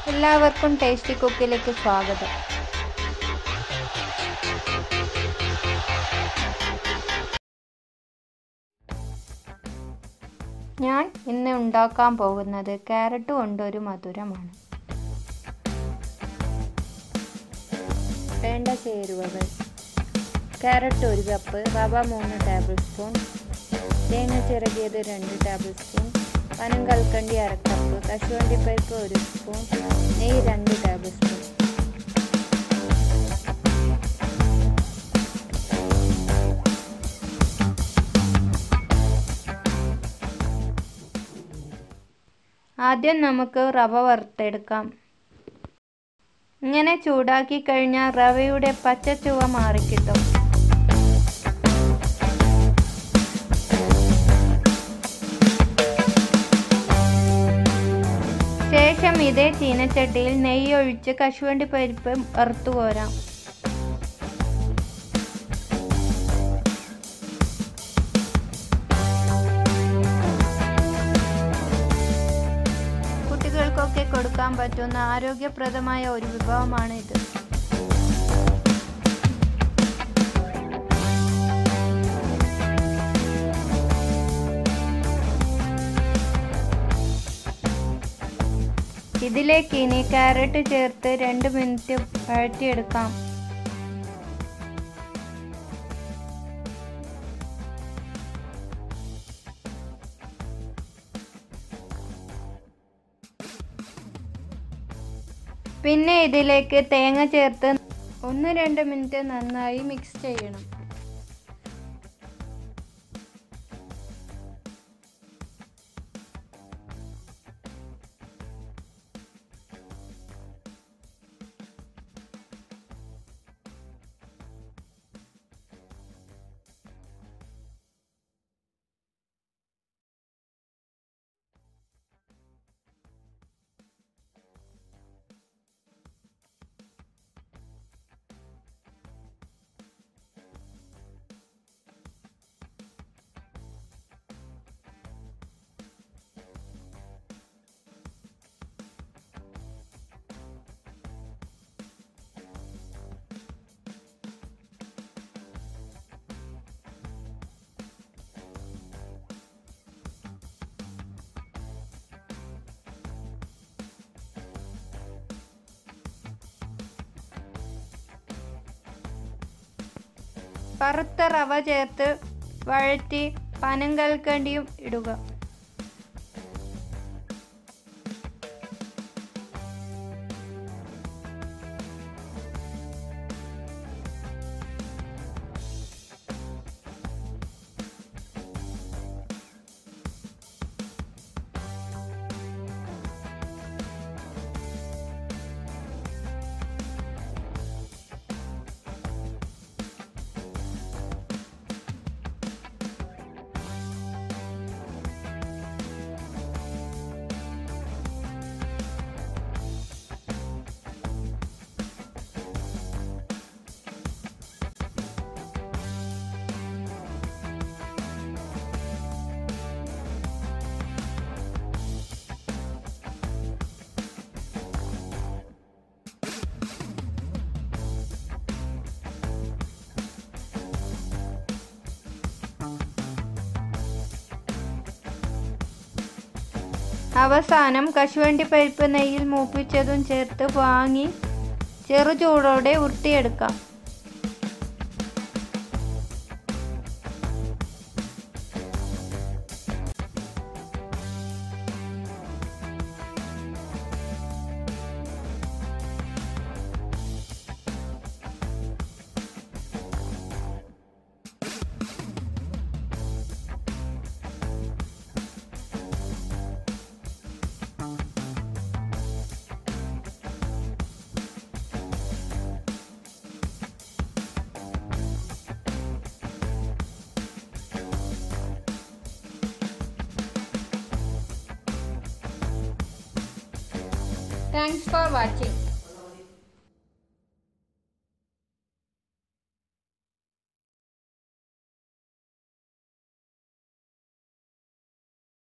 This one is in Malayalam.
എല്ലാവർക്കും ടേസ്റ്റി കുക്കിലേക്ക് സ്വാഗതം. ഞാൻ ഇന്ന് ഉണ്ടാക്കാൻ പോകുന്നത് ക്യാരറ്റ് കൊണ്ടൊരു മധുരമാണ്. വേണ്ട ചേരുവകൾ: ക്യാരറ്റ് 1 കപ്പ്, റവ 3 ടേബിൾ സ്പൂൺ, തേങ്ങ ചിരകിയത് 2 ടേബിൾ സ്പൂൺ, പനം കൽക്കണ്ടി 1/2 കപ്പ്, കശുവണ്ടി പരിപ്പ് 1 സ്പൂൺ, നെയ്യ് 2 ടേബിൾ സ്പൂൺ. ആദ്യം നമുക്ക് റവ വറുത്തെടുക്കാം. ഇങ്ങനെ ചൂടാക്കി കഴിഞ്ഞാൽ റവയുടെ പച്ചച്ചുവ മാറിക്കിട്ടും. ശേഷം ഇതേ ചീനച്ചട്ടിയിൽ നെയ്യ് ഒഴിച്ച് കശുവണ്ടി പരിപ്പ് വറുത്തു കോരാം. കുട്ടികൾക്കൊക്കെ കൊടുക്കാൻ പറ്റുന്ന ആരോഗ്യപ്രദമായ ഒരു വിഭവമാണ് ഇത്. ഇതിലേക്ക് ഇനി ക്യാരറ്റ് ചേർത്ത് 2 മിനിറ്റ് വഴറ്റിയെടുക്കാം. പിന്നെ ഇതിലേക്ക് തേങ്ങ ചേർത്ത് 1-2 മിനിറ്റ് നന്നായി മിക്സ് ചെയ്യണം. വറുത്ത റവ ചേർത്ത് വഴറ്റി പനം കൽക്കണ്ടിയും ഇടുക. അവസാനം കശുവണ്ടി പരിപ്പ് നെയ്യിൽ മൂപ്പിച്ചതും ചേർത്ത് വാങ്ങി ചെറു ചൂടോടെ ഉരുട്ടിയെടുക്കാം. Thanks for watching.